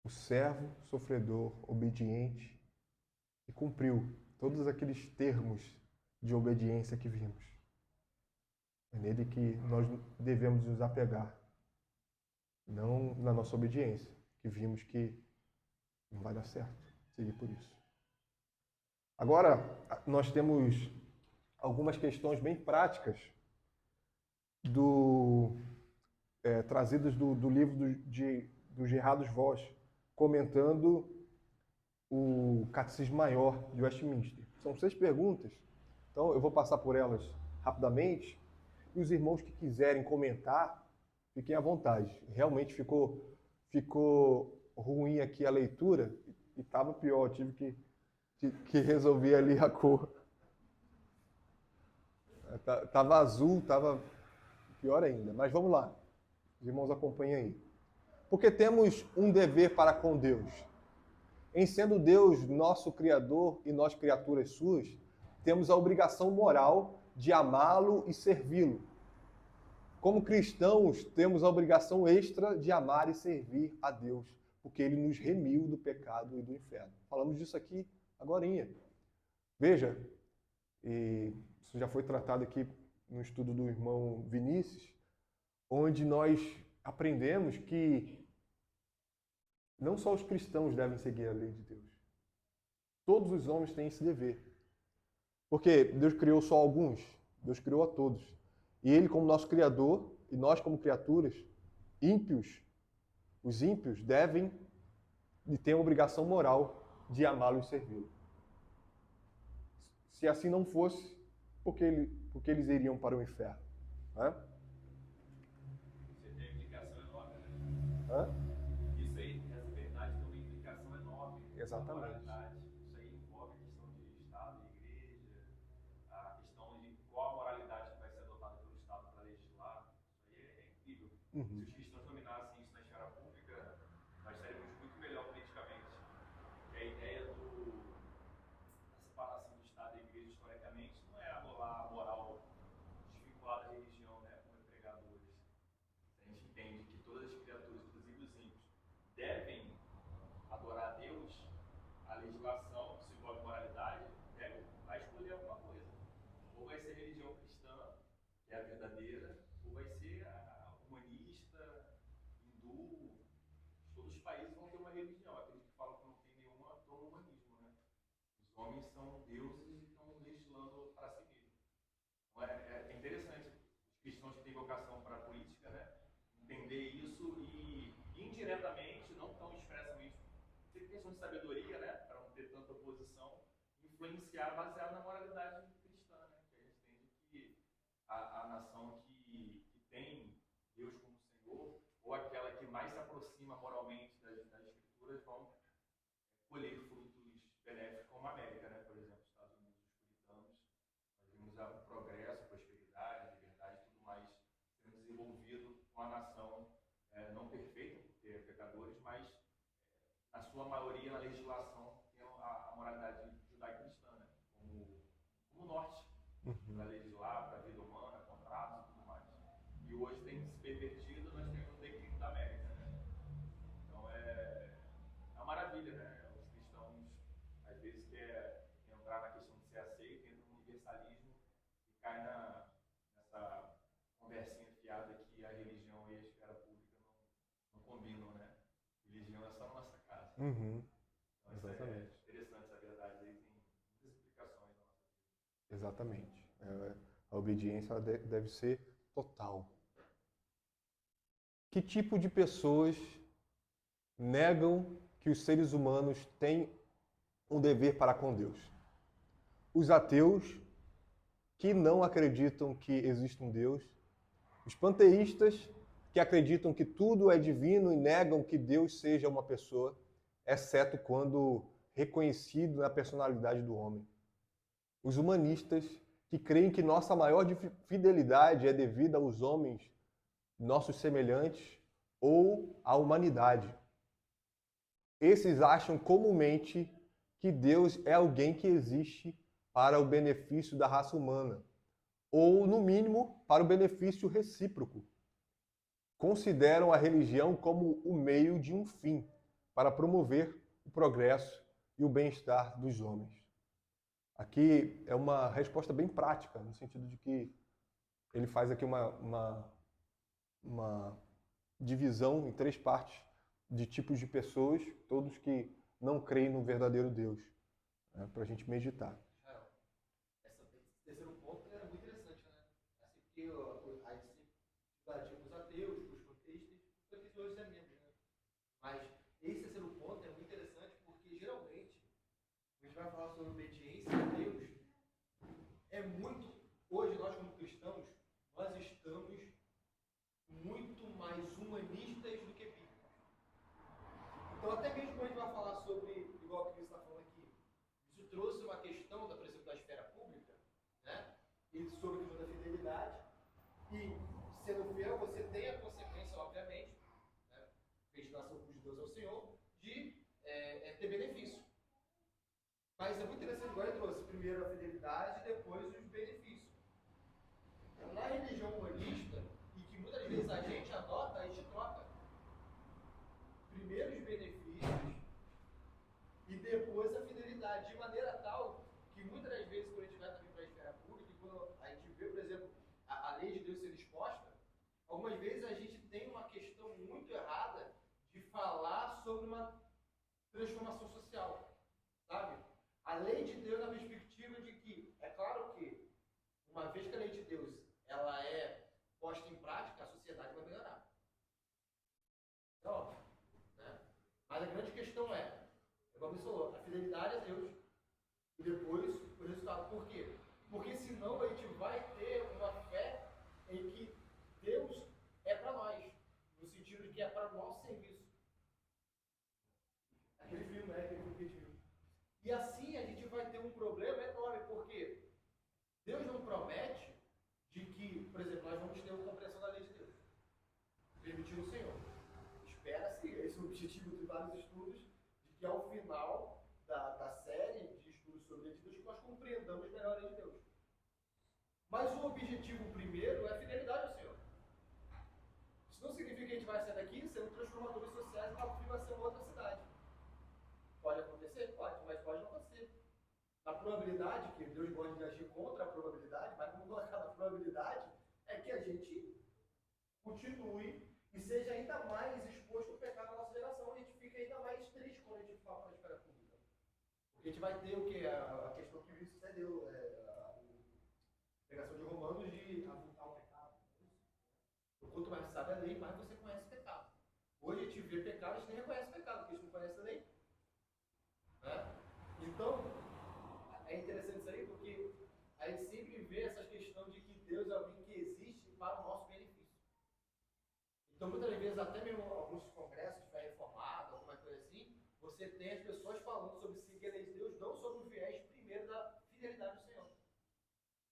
O servo sofredor, obediente, e cumpriu todos aqueles termos de obediência que vimos. É nele que nós devemos nos apegar, não na nossa obediência, que vimos que não vai dar certo seguir por isso. Agora, nós temos algumas questões bem práticas trazidas do livro do Gerardus Voss, comentando o Catecismo Maior de Westminster. São 6 perguntas, então eu vou passar por elas rapidamente, e os irmãos que quiserem comentar, fiquem à vontade. Realmente ficou ruim aqui a leitura, e estava pior, eu tive que resolver ali a cor. Estava azul, estava pior ainda. Mas vamos lá, os irmãos acompanhem aí. Porque temos um dever para com Deus. Em sendo Deus nosso Criador e nós criaturas suas, temos a obrigação moral de amá-lo e servi-lo. Como cristãos, temos a obrigação extra de amar e servir a Deus, porque Ele nos remiu do pecado e do inferno. Falamos disso aqui agorinha. Veja, e isso já foi tratado aqui no estudo do irmão Vinícius, onde nós aprendemos que não só os cristãos devem seguir a lei de Deus. Todos os homens têm esse dever. Porque Deus criou só alguns, Deus criou a todos. E Ele, como nosso Criador, e nós, como criaturas ímpios, os ímpios devem e têm a obrigação moral de amá-lo e servi-lo. Se assim não fosse, por que eles iriam para o inferno? Né? Você tem implicação enorme, né? Hã? Isso aí, essa verdade tem uma implicação enorme. Exatamente. Moralidade. Isso aí envolve a questão de Estado e Igreja, a questão de qual a moralidade que vai ser adotada pelo Estado para legislar. Isso aí é incrível. Uhum. Se os cristãos dominassem isso na esfera pública, nós estaríamos muito melhor politicamente. E a ideia da separação do Estado e Igreja, historicamente, não é anular a moral desvinculada da religião, né, como é pregado hoje. A gente entende que todas as criaturas, inclusive os ímpios, devem adorar a Deus, a legislação, se envolve moralidade, vai escolher alguma coisa. Ou vai ser a religião cristã, que é a verdadeira, ou vai ser a humanista, hindu. Todos os países vão ter uma religião. Aqueles que falam que não tem nenhuma, estão no humanismo, né? Os homens são deuses e estão legislando para si mesmos. Então é interessante os cristãos que têm vocação para a política, né? Entender isso e indiretamente, não tão expressamente, tem questão de sabedoria, né? Para não ter tanta oposição, influenciar baseado na moralidade cristã, né? Que a gente entende que a nação que tem Deus como Senhor, ou aquela que mais se aproxima moralmente das Escrituras, vão colher frutos benéficos, como a América, né? Por exemplo, os Estados Unidos, os puritanos, nós vimos o progresso, a prosperidade, liberdade e tudo mais sendo desenvolvido com a nação não perfeita, porque é pecadores, mas na sua maioria na legislação tem a moralidade judaico-cristã, né? Como norte, para legislar, para a vida humana, contratos e tudo mais. E hoje tem se pervertido, nós temos o declínio da América, né? Então é uma maravilha, né? Os cristãos às vezes querem entrar na questão de ser aceito, entra no universalismo e cai nessa conversinha fiada que a religião e a esfera pública não combinam, né? Religião é só na nossa casa. Uhum. Então, Exatamente. é interessante essa verdade aí, tem muitas implicações na nossa vida. Exatamente. A obediência ela deve ser total. Que tipo de pessoas negam que os seres humanos têm um dever para com Deus? Os ateus, que não acreditam que existe um Deus. Os panteístas, que acreditam que tudo é divino e negam que Deus seja uma pessoa, exceto quando reconhecido na personalidade do homem. Os humanistas, que creem que nossa maior fidelidade é devida aos homens, nossos semelhantes, ou à humanidade. Esses acham comumente que Deus é alguém que existe para o benefício da raça humana, ou, no mínimo, para o benefício recíproco. Consideram a religião como o meio de um fim para promover o progresso e o bem-estar dos homens. Aqui é uma resposta bem prática, no sentido de que ele faz aqui uma divisão em 3 partes de tipos de pessoas, todos que não creem no verdadeiro Deus, né, para a gente meditar. Israel, esse terceiro ponto era muito interessante, né? Assim, porque aí tinha os ateus, os panteístas, os hoje é membros, né? Mas esse terceiro ponto é muito interessante porque, geralmente, a gente vai falar sobre obediência a Deus, é muito, hoje nós como cristãos, nós estamos muito mais humanistas do que bíblicos. Então, até mesmo quando a gente vai falar sobre, igual que você está falando aqui, isso trouxe uma questão, por exemplo, da esfera pública, né? E sobre a questão da fidelidade. E, sendo fiel, você tem a consequência, obviamente, né? Festivação com os judeus ao Senhor, de ter benefício. Mas é muito interessante, agora ele trouxe primeiro a fidelidade e depois os benefícios. Na religião humanista, e que muitas vezes a gente adota, a gente troca. Primeiro os benefícios e depois a fidelidade, de maneira tal que muitas das vezes, quando a gente vai também para a esfera pública, e quando a gente vê, por exemplo, a lei de Deus ser exposta, algumas vezes a gente tem uma questão muito errada de falar sobre uma transformação social, sabe? A lei de Deus na perspectiva de que, é claro que, uma vez que a lei de Deus ela é posta em prática, a sociedade vai melhorar. É óbvio, né? Mas a grande questão igual você falou, a fidelidade a Deus e depois o resultado. Por quê? Porque senão a gente vai ter uma fé em que Deus é para nós, no sentido de que é para o nosso serviço. Aquele filme, né? Aquele filme que a gente viu. E assim a gente vai ter um problema enorme, porque Deus não promete de que, por exemplo, nós vamos ter uma compreensão da lei de Deus. Permitir o Senhor. Espera-se, esse é o objetivo de vários estudos, de que ao final da série de estudos sobre a lei de Deus, nós compreendamos melhor a lei de Deus. Mas o objetivo primeiro é a fidelidade ao Senhor. Isso não significa que a gente vai sair daqui sendo transformadores sociais e Cabo Frio vai ser uma outra cidade. Pode acontecer? Pode, mas pode não acontecer. A probabilidade, que Deus gosta de agir contra a probabilidade, mas vamos colocar na probabilidade, é que a gente continue e seja ainda mais exposto ao pecado na nossa geração. A gente fica ainda mais triste quando a gente fala para a esfera pública. Porque a gente vai ter o que? A questão que sucedeu, a pregação de Romanos de avultar o pecado. Quanto mais sabe a lei, mais você conhece o pecado. Hoje a gente vê pecado, a gente nem reconhece pecado, porque a gente não conhece a lei. Né? Então, é interessante isso aí, porque a gente sempre vê essa questão de que Deus é alguém que existe para o nosso benefício. Então, muitas vezes, até mesmo alguns congressos de fé reformada, alguma coisa assim, você tem as pessoas falando sobre seguir a lei de Deus, não sobre o viés primeiro da fidelidade do Senhor,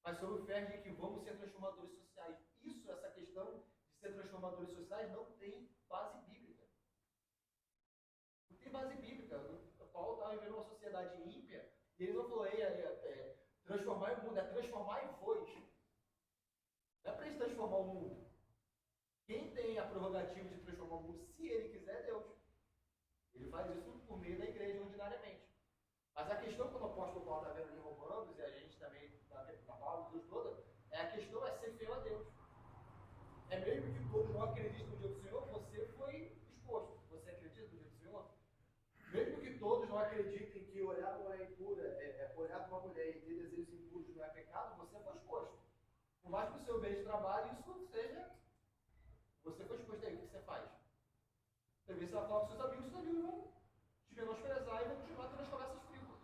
mas sobre o viés de que vamos ser transformadores sociais. Essa questão de ser transformadores sociais não tem base bíblica. Não tem base bíblica. Paulo estava vivendo uma sociedade ímpia e ele não falou, transformar o mundo, é transformar em vós. Não é para ele transformar o mundo. Quem tem a prerrogativa de transformar o mundo, se ele quiser, é Deus. Ele faz isso por meio da igreja ordinariamente. Mas a questão que o apóstolo Paulo está vendo em Romanos, e a gente também na palavra de Deus toda, a questão é ser fiel a Deus. É mesmo que todos não acreditem no dia do Senhor, você foi exposto. Você acredita no dia do Senhor? Mesmo que todos não acreditem que olhar para uma mulher impura, olhar para uma mulher e ter desejos impuros não é pecado, você foi exposto. mais que o seu ambiente de trabalho, isso não seja, você foi exposto aí, o que você faz? Talvez você vai falar com seus amigos vão te menosprezar e vão continuar tendo as conversas frívolas.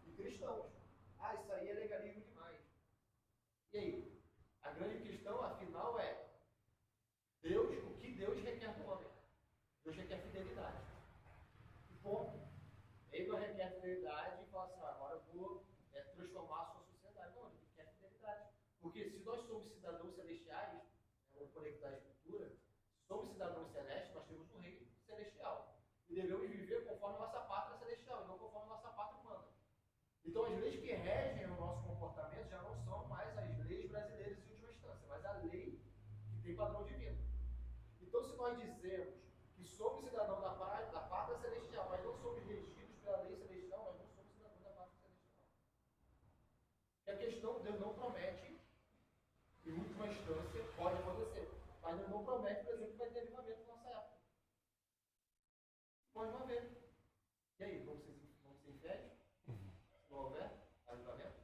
E cristãos. Ah, isso aí é legalismo demais. E aí? A grande questão, afinal, é Deus, o que Deus requer do homem? Deus requer fidelidade. E ponto. Ele não requer fidelidade e fala assim, agora eu vou transformar a sua sociedade. Não, ele requer fidelidade. Porque se nós somos cidadãos celestiais, vamos conectar a escritura, se somos cidadãos celestes, nós temos um rei celestial. E devemos viver conforme a nossa pátria celestial, e não conforme a nossa pátria humana. Então as leis que regem o nosso comportamento já não são mais as leis brasileiras em última instância, mas a lei que tem padrão divino. Então se nós dizemos que somos cidadãos da pátria celestial, mas não somos regidos pela lei celestial, nós não somos cidadãos da pátria celestial. E a questão, Deus não promete, em última instância, pode acontecer, mas Deus não promete, por exemplo, que vai ter avivamento na nossa época. Pode não haver. E aí, vamos ser infiéis? Se não houver avivamento?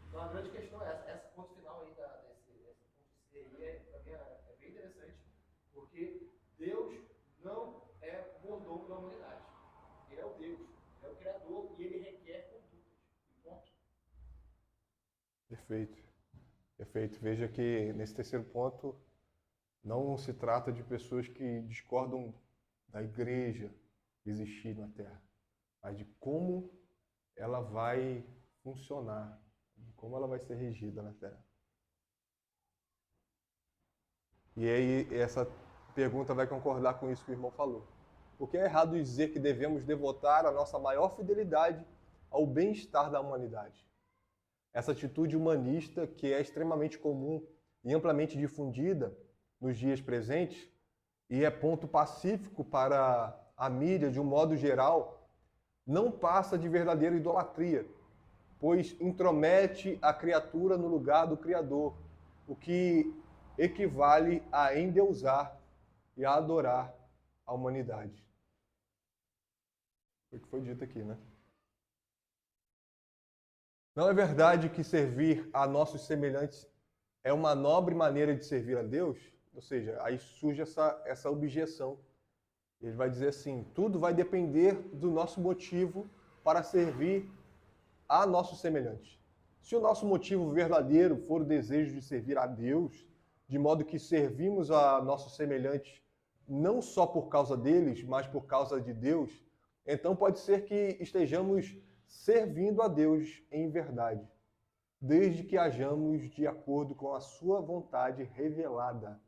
Então a grande questão é essa. Esse ponto final aí desse ponto C aí, para mim, é bem interessante, porque Deus não é mordomo da humanidade. Ele é o Deus, ele é o Criador e ele requer condutas. E ponto. Perfeito. Perfeito. Veja que nesse terceiro ponto não se trata de pessoas que discordam da igreja existir na Terra, mas de como ela vai funcionar, de como ela vai ser regida na Terra. E aí essa pergunta vai concordar com isso que o irmão falou. Porque é errado dizer que devemos devotar a nossa maior fidelidade ao bem-estar da humanidade. Essa atitude humanista, que é extremamente comum e amplamente difundida nos dias presentes, e é ponto pacífico para a mídia de um modo geral, não passa de verdadeira idolatria, pois intromete a criatura no lugar do Criador, o que equivale a endeusar e a adorar a humanidade. Foi o que foi dito aqui, né? Não é verdade que servir a nossos semelhantes é uma nobre maneira de servir a Deus? Ou seja, aí surge essa objeção. Ele vai dizer assim, tudo vai depender do nosso motivo para servir a nossos semelhantes. Se o nosso motivo verdadeiro for o desejo de servir a Deus, de modo que servimos a nossos semelhantes não só por causa deles, mas por causa de Deus, então pode ser que estejamos servindo a Deus em verdade, desde que hajamos de acordo com a sua vontade revelada.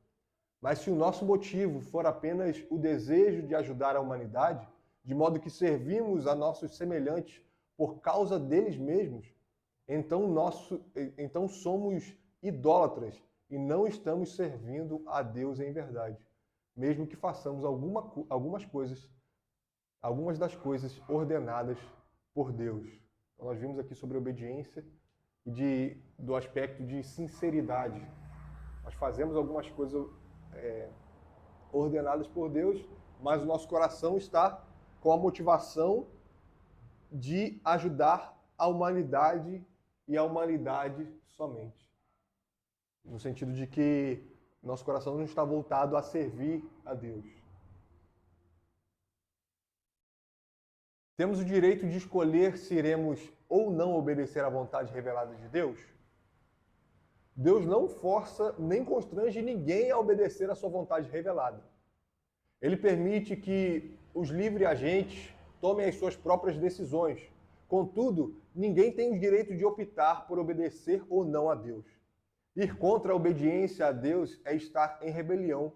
Mas se o nosso motivo for apenas o desejo de ajudar a humanidade, de modo que servimos a nossos semelhantes por causa deles mesmos, então somos idólatras e não estamos servindo a Deus em verdade, mesmo que façamos algumas das coisas ordenadas por Deus. Então, nós vimos aqui sobre obediência e do aspecto de sinceridade. Nós fazemos algumas coisas ordenadas por Deus, mas o nosso coração está com a motivação de ajudar a humanidade e a humanidade somente. No sentido de que nosso coração não está voltado a servir a Deus. Temos o direito de escolher se iremos ou não obedecer à vontade revelada de Deus? Deus não força nem constrange ninguém a obedecer à sua vontade revelada. Ele permite que os livres agentes tomem as suas próprias decisões. Contudo, ninguém tem o direito de optar por obedecer ou não a Deus. Ir contra a obediência a Deus é estar em rebelião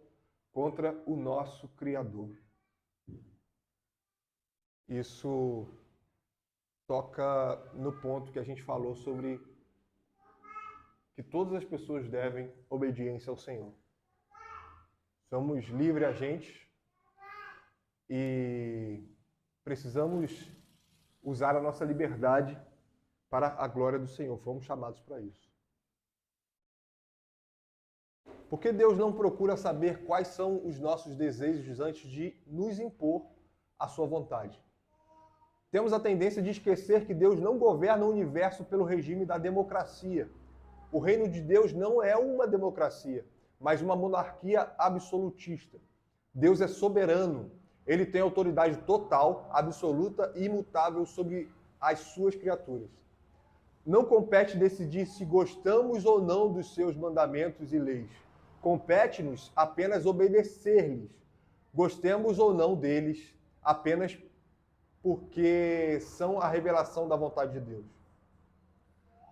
contra o nosso Criador. Isso toca no ponto que a gente falou sobre que todas as pessoas devem obediência ao Senhor. Somos livres agentes e precisamos usar a nossa liberdade para a glória do Senhor. Fomos chamados para isso. Por que Deus não procura saber quais são os nossos desejos antes de nos impor a sua vontade? Temos a tendência de esquecer que Deus não governa o universo pelo regime da democracia. O reino de Deus não é uma democracia, mas uma monarquia absolutista. Deus é soberano. Ele tem autoridade total, absoluta e imutável sobre as suas criaturas. Não compete decidir se gostamos ou não dos seus mandamentos e leis. Compete-nos apenas obedecer-lhes. Gostemos ou não deles, apenas porque são a revelação da vontade de Deus.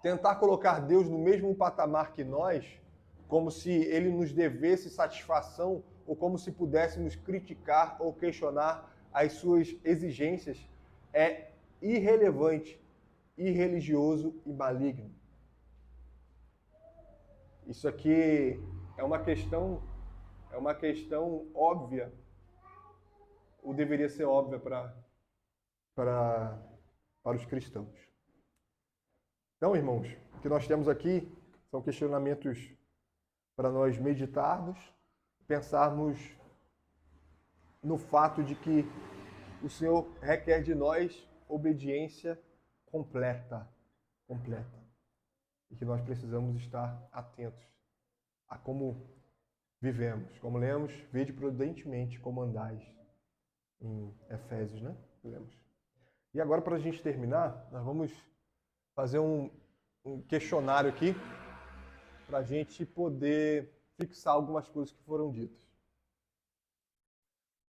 Tentar colocar Deus no mesmo patamar que nós, como se ele nos devesse satisfação ou como se pudéssemos criticar ou questionar as suas exigências, é irrelevante, irreligioso e maligno. Isso aqui é uma questão óbvia, ou deveria ser óbvia para os cristãos. Então, irmãos, o que nós temos aqui são questionamentos para nós meditarmos, pensarmos no fato de que o Senhor requer de nós obediência completa. E que nós precisamos estar atentos a como vivemos. Como lemos, vede prudentemente como andais, em Efésios, né? Lemos. E agora, para a gente terminar, nós vamos fazer um questionário aqui para a gente poder fixar algumas coisas que foram ditas.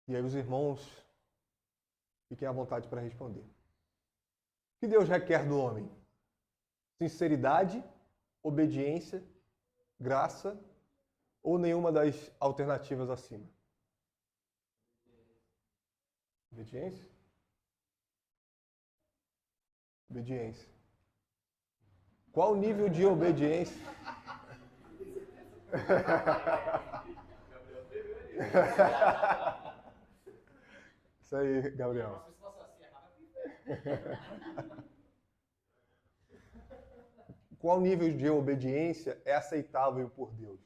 E aí os irmãos fiquem à vontade para responder. O que Deus requer do homem? Sinceridade, obediência, graça ou nenhuma das alternativas acima? Obediência? Obediência. Qual o nível de obediência? Isso aí, Gabriel. Qual nível de obediência é aceitável por Deus?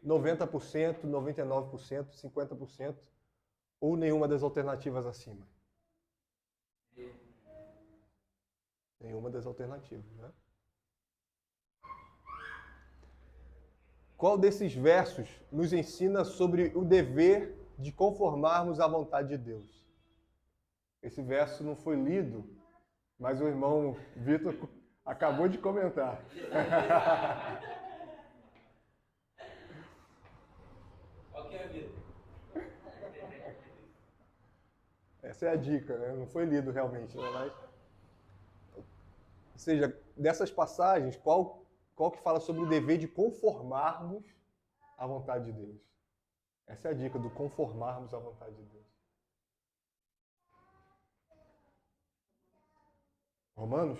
90%, 99%, 50% ou nenhuma das alternativas acima? Nenhuma das alternativas, né? Qual desses versos nos ensina sobre o dever de conformarmos à vontade de Deus? Esse verso não foi lido, mas o irmão Vitor acabou de comentar. Qual que é a vida? Essa é a dica, né? Não foi lido realmente, né? Mas... Ou seja, dessas passagens, qual que fala sobre o dever de conformarmos à vontade de Deus? Essa é a dica do conformarmos à vontade de Deus. Romanos?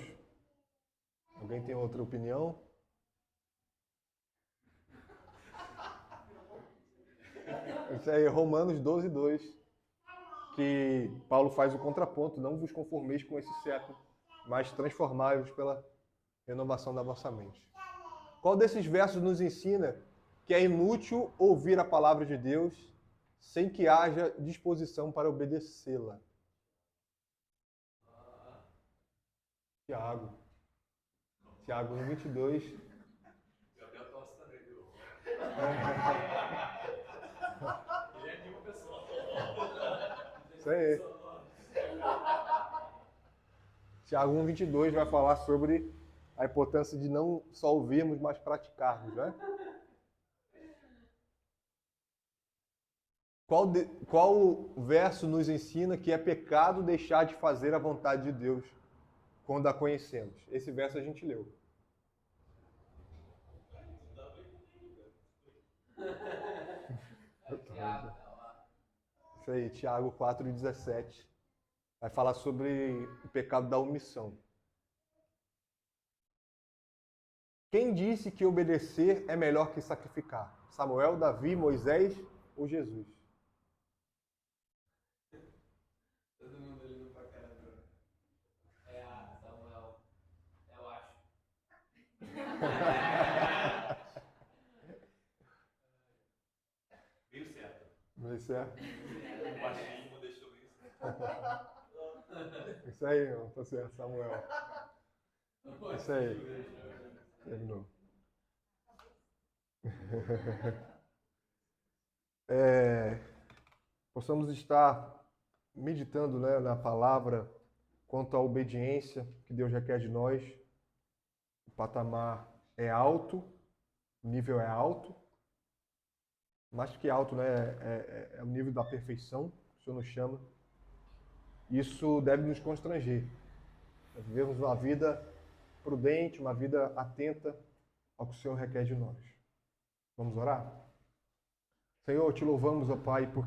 Alguém tem outra opinião? Isso aí, Romanos 12:2, que Paulo faz o contraponto: não vos conformeis com esse século, mas transformai-vos pela renovação da vossa mente. Qual desses versos nos ensina que é inútil ouvir a palavra de Deus sem que haja disposição para obedecê-la? Tiago 1:22. Gabriel Tosse também, viu? Ele anima o pessoal. Isso aí. Tiago 1:22 vai falar sobre a importância de não só ouvirmos, mas praticarmos, né? Qual verso nos ensina que é pecado deixar de fazer a vontade de Deus quando a conhecemos? Esse verso a gente leu. Isso aí, Tiago 4:17. Vai falar sobre o pecado da omissão. Quem disse que obedecer é melhor que sacrificar? Samuel, Davi, Moisés ou Jesus? Todo mundo olhando pra cara do... É a Samuel. Eu acho. Meio certo. Meio certo. O baixinho deixou isso. Isso aí, tá certo, Samuel. Isso aí. Terminou. Possamos estar meditando, né, na palavra quanto à obediência que Deus requer de nós. O patamar é alto, o nível é alto, mais que alto, né, é o nível da perfeição que o Senhor nos chama. Isso deve nos constranger. Nós vivemos uma vida prudente, uma vida atenta ao que o Senhor requer de nós. Vamos orar? Senhor, te louvamos, ó Pai, por